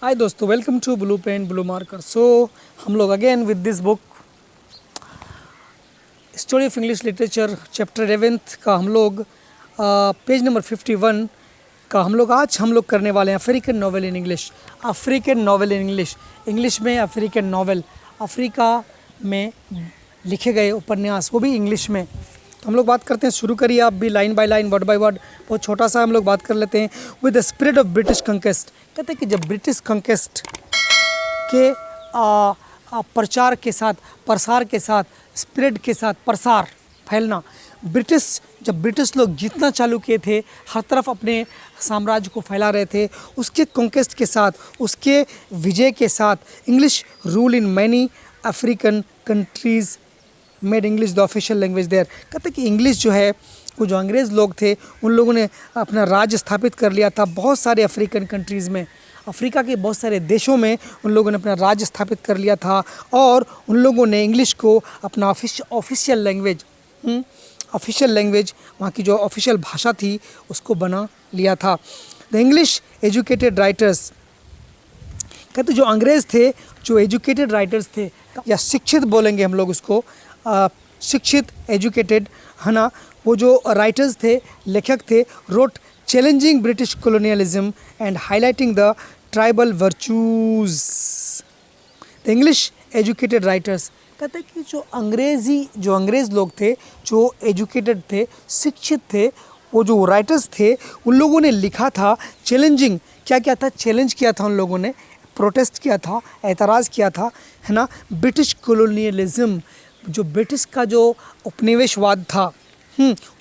हाय दोस्तों, welcome to blue pen blue marker. So हम लोग again with this book story of English literature chapter 11 का हम लोग पेज नंबर 51 का हम लोग करने वाले हैं African novel in English. African novel in English, English में अफ्रीकन नॉवेल, अफ्रीका में लिखे गए उपन्यास, वो भी इंग्लिश में। तो हम लोग बात करते हैं, शुरू करिए आप भी line by line, word by word, बहुत छोटा सा हम लोग बात कर लेते हैं। With the spirit of British कंकेस्ट, कहते हैं कि जब ब्रिटिश कंकेस्ट के प्रचार के साथ, प्रसार के साथ, स्प्रेड के साथ, प्रसार, फैलना, जब ब्रिटिश लोग जीतना चालू किए थे, हर तरफ अपने साम्राज्य को फैला रहे थे, उसके कंकेस्ट के साथ, उसके विजय के साथ English rule in many African countries made English the official language there. कहते कि इंग्लिश जो है, वो जो अंग्रेज़ लोग थे, उन लोगों ने अपना राज्य स्थापित कर लिया था बहुत सारे अफ्रीकन कंट्रीज़ में, अफ्रीका के बहुत सारे देशों में उन लोगों ने अपना राज्य स्थापित कर लिया था और उन लोगों ने इंग्लिश को अपना ऑफिशियल लैंग्वेज, वहाँ की जो ऑफिशियल भाषा थी, उसको बना लिया था। द इंग्लिश एजुकेटेड राइटर्स, कहते जो अंग्रेज़ थे, जो एजुकेटेड राइटर्स थे, या शिक्षित बोलेंगे हम लोग उसको, शिक्षित, एजुकेटेड, है ना, वो जो राइटर्स थे, लेखक थे, wrote challenging British colonialism and highlighting the tribal virtues. The English educated writers, कहते हैं कि जो अंग्रेज़ लोग थे, जो एजुकेटेड थे, शिक्षित थे, वो जो राइटर्स थे, उन लोगों ने लिखा था चैलेंजिंग, क्या क्या था, चैलेंज किया था उन लोगों ने, प्रोटेस्ट किया था, एतराज़ किया था, है ना, ब्रिटिश कॉलोनियलिज्म, जो ब्रिटिश का जो उपनिवेशवाद था,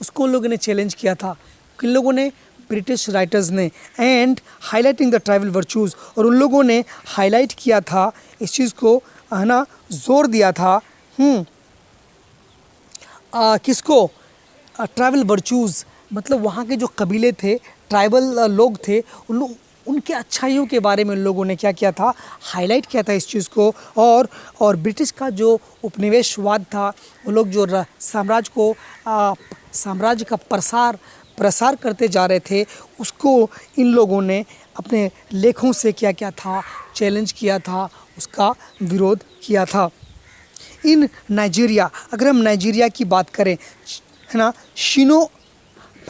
उसको उन लोगों ने चैलेंज किया था, किन लोगों ने, ब्रिटिश राइटर्स ने। And highlighting the tribal virtues, और उन लोगों ने हाईलाइट किया था इस चीज़ को, है ना, जोर दिया था, किसको, ट्राइबल वर्चूज़, मतलब वहाँ के जो कबीले थे, ट्राइबल लोग थे, उनके अच्छाइयों के बारे में उन लोगों ने क्या किया था, हाईलाइट किया था इस चीज़ को। और ब्रिटिश का जो उपनिवेशवाद था, वो लोग जो साम्राज्य का प्रसार करते जा रहे थे, उसको इन लोगों ने अपने लेखों से क्या किया था, चैलेंज किया था, उसका विरोध किया था। इन नाइजीरिया, अगर हम नाइजीरिया की बात करें, है ना, शिनो,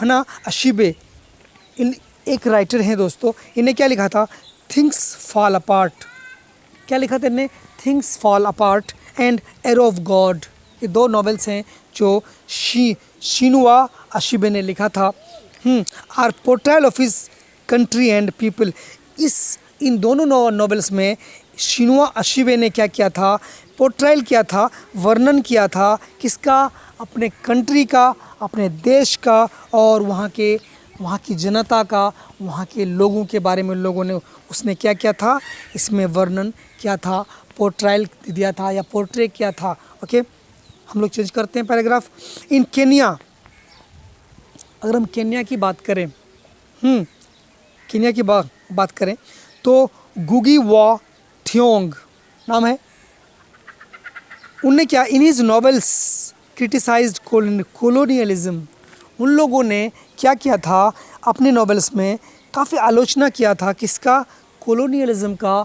है ना, अशीबे, एक राइटर हैं दोस्तों, इन्हें क्या लिखा था, थिंग्स फॉल अपार्ट, क्या लिखा था इन्हें, things fall apart and arrow of God. ये दो नॉवेल्स हैं जो शिनुआ अशीबे ने लिखा था। Our portrayal of his country and people, इन दोनों नॉवेल्स में शिनुआ अशीबे ने क्या किया था, पोर्ट्रेयल किया था, वर्णन किया था, किसका, अपने कंट्री का, अपने देश का, और वहाँ की जनता का, वहाँ के लोगों के बारे में लोगों ने, उसने क्या किया था, इसमें वर्णन किया था, पोर्ट्रेयल दिया था या पोर्ट्रे किया था। ओके, हम लोग चेंज करते हैं पैराग्राफ। इन केन्या, अगर हम केन्या की बात करें, केन्या की बात करें तो गुगी वा थियोंग नाम है, उनने क्या, in his novels criticised colonialism, उन लोगों ने क्या किया था, अपने नॉवेल्स में काफ़ी आलोचना किया था, किसका, कॉलोनियलिज्म का,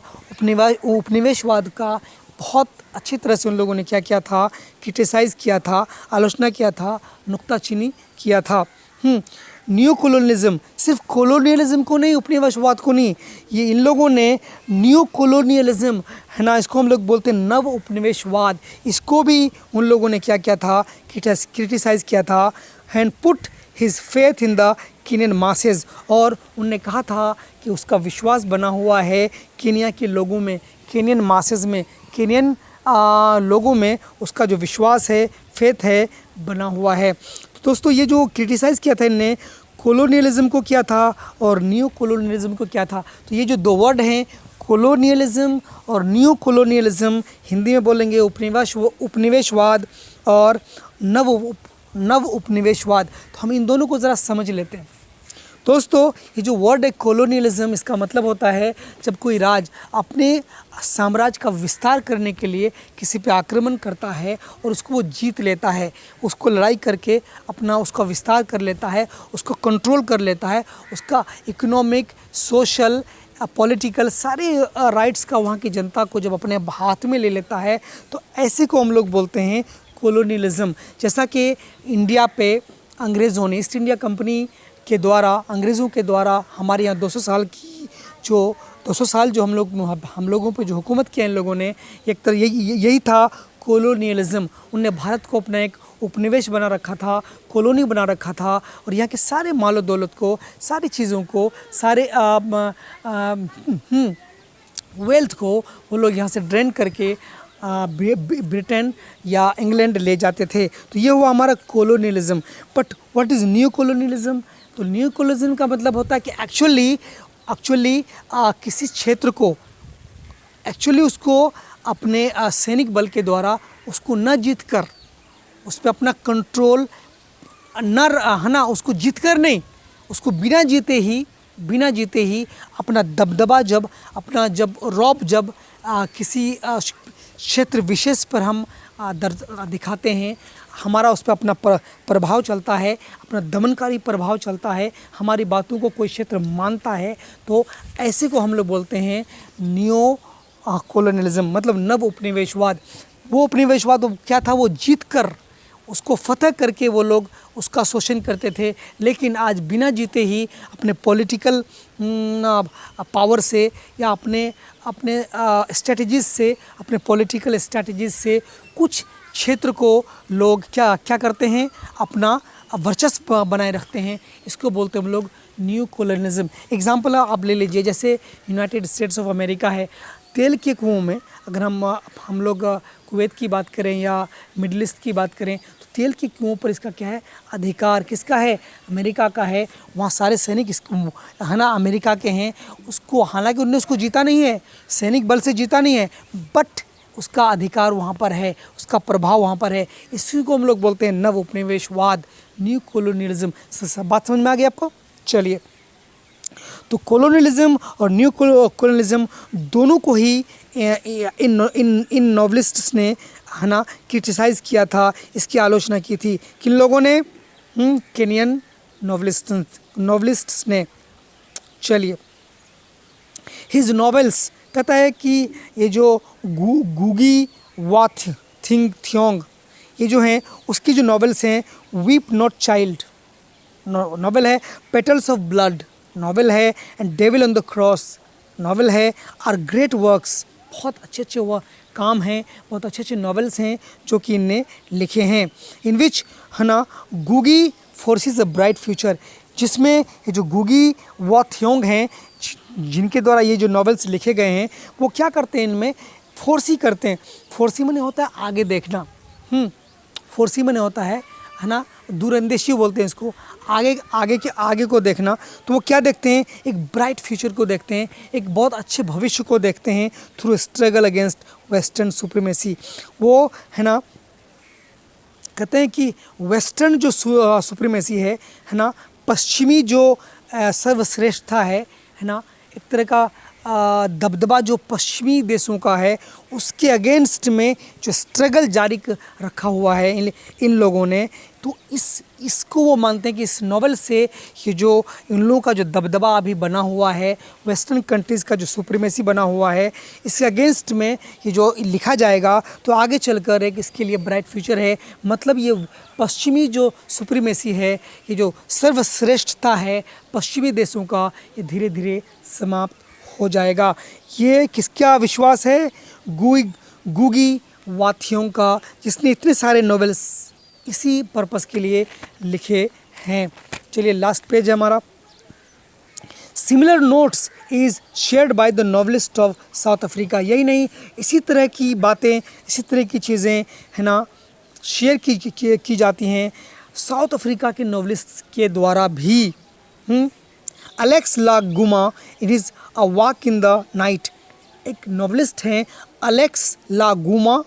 उपनिवेशवाद का, बहुत अच्छी तरह से उन लोगों ने क्या किया था, क्रिटिसाइज़ किया था, आलोचना किया था, नुक्ताचीनी किया था। न्यू कॉलोनियलिज्म, सिर्फ कॉलोनियलिज्म को नहीं, उपनिवेशवाद को नहीं, ये इन लोगों ने न्यू कॉलोनियलिज्म, है ना, इसको हम लोग बोलते हैं नव उपनिवेशवाद, इसको भी उन लोगों ने क्या किया था, क्रिटिसाइज़ किया था। And put his faith in the Kenyon masses, और उनने कहा था कि उसका विश्वास बना हुआ है केनिया के लोगों में, केनियन मासेस में, केनियन लोगों में उसका जो विश्वास है, फेथ है, बना हुआ है। तो दोस्तों, ये जो क्रिटिसाइज़ किया था इनने, कॉलोनियलिज्म को किया था और न्यू कॉलोनियलिज्म को किया था। तो ये जो दो वर्ड हैं, कॉलोनियलिज्म और न्यू कॉलोनियलिज्म, हिंदी में बोलेंगे उपनिवेशवाद और नव उपनिवेशवाद। तो हम इन दोनों को ज़रा समझ लेते हैं। दोस्तों, ये जो वर्ड है कॉलोनियलिज्म, इसका मतलब होता है जब कोई राज्य अपने साम्राज्य का विस्तार करने के लिए किसी पे आक्रमण करता है और उसको वो जीत लेता है, उसको लड़ाई करके अपना उसका विस्तार कर लेता है, उसको कंट्रोल कर लेता है, उसका इकोनॉमिक, सोशल, पॉलिटिकल सारे राइट्स का वहाँ की जनता को जब अपने हाथ में ले लेता है, तो ऐसे को हम लोग बोलते हैं कोलोनियलिज्म। जैसा कि इंडिया पे अंग्रेज़ों ने, ईस्ट इंडिया कंपनी के द्वारा, अंग्रेज़ों के द्वारा हमारे यहाँ 200 साल की जो 200 साल जो हम लोगों पे जो हुकूमत किया इन लोगों ने, एक तरह यही था कोलोनियलिज्म। उनने भारत को अपना एक उपनिवेश बना रखा था, कॉलोनी बना रखा था, और यहाँ के सारे मालो दौलत को, सारी चीज़ों को, सारे वेल्थ को वो लोग यहाँ से ड्रेन करके ब्रिटेन या इंग्लैंड ले जाते थे। तो ये हुआ हमारा colonialism. But what is new colonialism? तो न्यू कोलोनियलिज्म का मतलब होता है कि एक्चुअली किसी क्षेत्र को उसको अपने सैनिक बल के द्वारा उसको न जीत कर, उस पर अपना कंट्रोल है ना, उसको जीत कर नहीं, उसको बिना जीते ही अपना दबदबा जब किसी क्षेत्र विशेष पर हम दिखाते हैं, हमारा उस पर अपना प्रभाव चलता है, अपना दमनकारी प्रभाव चलता है, हमारी बातों को कोई क्षेत्र मानता है, तो ऐसे को हम लोग बोलते हैं न्यो कॉलोनियलिज्म, मतलब नव उपनिवेशवाद। वो उपनिवेशवाद क्या था? वो जीत कर, उसको फतह करके वो लोग उसका शोषण करते थे। लेकिन आज बिना जीते ही अपने पॉलिटिकल पावर से या अपने स्ट्रेटजीज से, अपने पॉलिटिकल स्ट्रेटजीज से कुछ क्षेत्र को लोग क्या करते हैं? अपना वर्चस्व बनाए रखते हैं। इसको बोलते हैं हम लोग न्यू कॉलोनियलिज्म। एग्जाम्पल आप ले लीजिए, जैसे यूनाइटेड स्टेट्स ऑफ अमेरिका है। तेल के कुओं में अगर हम लोग कुवैत की बात करें या मिडिल ईस्ट की बात करें, तो तेल के कुओं पर इसका क्या है? अधिकार किसका है? अमेरिका का है। वहाँ सारे सैनिक है ना अमेरिका के हैं। उसको, हालांकि उन्होंने उसको जीता नहीं है, सैनिक बल से जीता नहीं है, बट उसका अधिकार वहाँ पर है, उसका प्रभाव वहाँ पर है। इसी को हम लोग बोलते हैं नव उपनिवेशवाद, न्यू कॉलोनियलिज्म। सब बात समझ में आ गई आपको? चलिए, तो कॉलोनियलिज्म और न्यू कॉलोनियलिज्म दोनों को ही इन नॉवलिस्ट्स ने, है ना, क्रिटिसाइज़ किया था, इसकी आलोचना की थी। किन लोगों ने? केनियन नॉवलिस्ट्स ने। चलिए, हिज नॉवेल्स, कहता है कि ये जो गुगी वा थियोंग, ये जो हैं उसकी जो नॉवेल्स हैं, वीप नॉट चाइल्ड नॉवेल है, पेटल्स ऑफ ब्लड नॉवेल है, and devil on the cross novel है, आर ग्रेट वर्क्स, बहुत अच्छे वो काम हैं, बहुत अच्छे नॉवेल्स हैं जो कि इनने लिखे हैं। इन विच, है ना, गुगी फोर्सेस अ ब्राइट फ्यूचर, जिसमें ये जो गुगी वा थियोंग हैं, जिनके द्वारा ये जो नॉवेल्स लिखे गए हैं, वो क्या करते हैं? इनमें फोर्सी करते हैं। फोर्सी माने होता है आगे देखना, फोर्सी माने होता है ना, दूरंदेशी बोलते हैं इसको, आगे को देखना। तो वो क्या देखते हैं? एक ब्राइट फ्यूचर को देखते हैं, एक बहुत अच्छे भविष्य को देखते हैं through struggle against western supremacy. वो, है ना, कहते हैं कि वेस्टर्न जो सुप्रीमेसी है ना, पश्चिमी जो सर्वश्रेष्ठता है ना, एक तरह का दबदबा जो पश्चिमी देशों का है, उसके अगेंस्ट में जो स्ट्रगल जारी रखा हुआ है इन लोगों ने, तो इसको वो मानते हैं कि इस नॉवेल से ये जो इन लोगों का जो दबदबा अभी बना हुआ है, वेस्टर्न कंट्रीज़ का जो सुप्रीमेसी बना हुआ है, इसके अगेंस्ट में ये जो लिखा जाएगा, तो आगे चलकर एक इसके लिए ब्राइट फ्यूचर है। मतलब ये पश्चिमी जो सुप्रीमेसी है, ये जो सर्वश्रेष्ठता है पश्चिमी देशों का, ये धीरे धीरे समाप्त हो जाएगा। ये किसका विश्वास है? गुगी वा थियोंग का, जिसने इतने सारे नॉवेल्स इसी पर्पस के लिए लिखे हैं। चलिए, लास्ट पेज है हमारा। Similar notes is shared by the novelist of south Africa. यही नहीं, इसी तरह की बातें, इसी तरह की चीज़ें, है ना, शेयर की जाती हैं साउथ अफ्रीका के नॉवलिस्ट के द्वारा भी। अलेक्स ला गुमा, it is a walk in the night, एक नॉवलिस्ट हैं अलेक्स ला गुमा,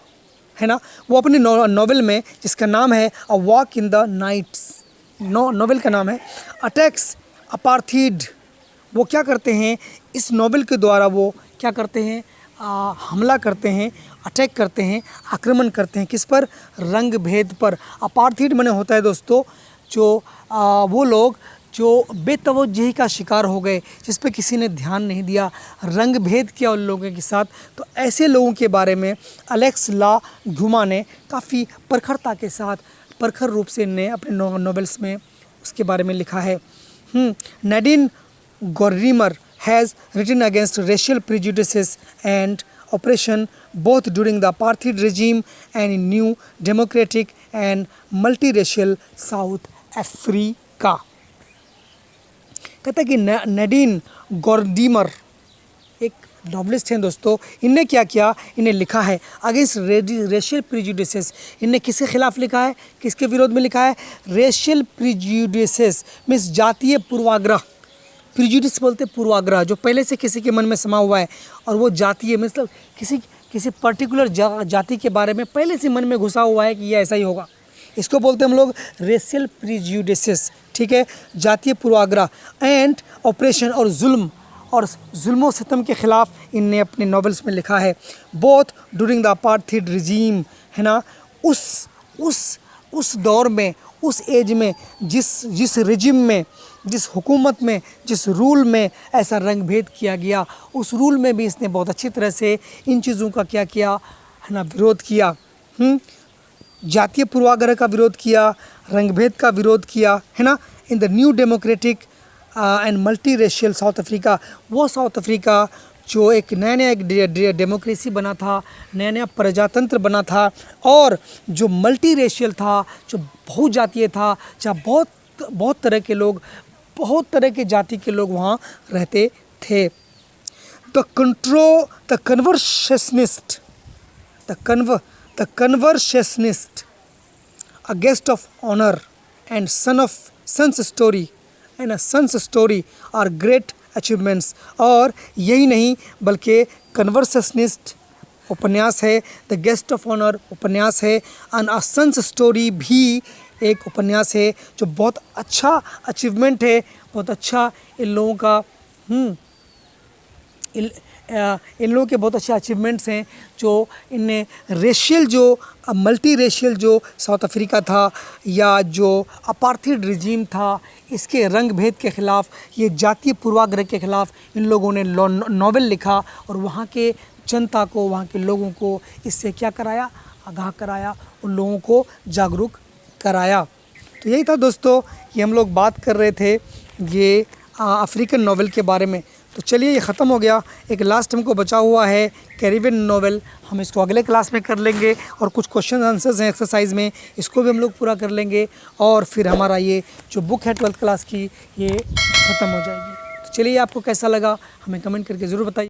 है ना, वो अपने नॉवेल में, जिसका नाम है a walk in the nights, novel का नाम है अटैक्स अपार्थीड। वो क्या करते हैं? इस नॉवेल के द्वारा वो क्या करते हैं? हमला करते हैं, अटैक करते हैं, आक्रमण करते हैं। किस पर? रंग भेद पर। अपार्थीड माने होता है दोस्तों जो वो लोग जो बेतवज्जही का शिकार हो गए, जिस पे किसी ने ध्यान नहीं दिया, रंग भेद किया उन लोगों के साथ, तो ऐसे लोगों के बारे में अलेक्स ला गुमा ने काफ़ी प्रखरता के साथ, प्रखर रूप से ने अपने नॉवेल्स में उसके बारे में लिखा है। Nadine Gordimer has written against racial prejudices and oppression both during the apartheid regime and in new democratic and multiracial South Africa। कहता है कि नैडिन गॉर्डिमर एक नॉवलिस्ट हैं दोस्तों, इनने क्या किया, इन्हें लिखा है अगेंस्ट रेशियल प्रिजुडिसेस। इनने किसके खिलाफ लिखा है, किसके विरोध में लिखा है? रेशियल प्रिजुडिसेस मीन्स जातीय पूर्वाग्रह। प्रिजुडिस बोलते पूर्वाग्रह, जो पहले से किसी के मन में समा हुआ है, और वो जातीय मतलब किसी पर्टिकुलर जाति के बारे में पहले से मन में घुसा हुआ है कि ये ऐसा ही होगा, इसको बोलते हैं हम लोग रेशियल प्रिजुडिसेस। ठीक है, जातीय पूर्वाग्रह एंड ऑपरेशन और जुल्म सितम के ख़िलाफ़ इनने अपने नॉवेल्स में लिखा है। Both during the apartheid regime, है ना, उस दौर में, उस एज में, जिस रिजिम में, जिस हुकूमत में, जिस रूल में ऐसा रंग भेद किया गया, उस रूल में भी इसने बहुत अच्छी तरह से इन चीज़ों का क्या किया, है ना, विरोध किया। जातीय पूर्वाग्रह का विरोध किया, रंग भेद का विरोध किया, है ना। In the new democratic and multi racial south Africa, वो साउथ अफ्रीका जो एक नया एक डेमोक्रेसी बना था, नया प्रजातंत्र बना था, और जो मल्टी रेशियल था, जो बहुजातीय था, जहाँ बहुत तरह के लोग, बहुत तरह के जाति के लोग वहाँ रहते थे। The conversationist, a guest of honor and son's story are great achievements। और यही नहीं बल्कि कन्वर्सेशनिस्ट उपन्यास है, द गेस्ट ऑफ ऑनर उपन्यास है, एंड अ सन्स स्टोरी भी एक उपन्यास है जो बहुत अच्छा अचीवमेंट है, बहुत अच्छा इन लोगों का इन लोगों के बहुत अच्छे अचीवमेंट्स हैं, जो इनने रेशियल जो मल्टी रेशियल जो साउथ अफ्रीका था, या जो अपार्थाइड रिजीम था, इसके रंग भेद के ख़िलाफ़, ये जातीय पूर्वाग्रह के ख़िलाफ़ इन लोगों ने नॉवेल लिखा, और वहाँ के जनता को, वहाँ के लोगों को इससे क्या कराया, आगाह कराया, उन लोगों को जागरूक कराया। तो यही था दोस्तों कि हम लोग बात कर रहे थे ये अफ्रीकन नॉवेल के बारे में। तो चलिए ये ख़त्म हो गया, एक लास्ट हमको बचा हुआ है कैरिबियन नॉवेल, हम इसको अगले क्लास में कर लेंगे, और कुछ क्वेश्चन आंसर्स हैं एक्सरसाइज में, इसको भी हम लोग पूरा कर लेंगे, और फिर हमारा ये जो बुक है 12th क्लास की, ये ख़त्म हो जाएगी। तो चलिए आपको कैसा लगा हमें कमेंट करके ज़रूर बताइए।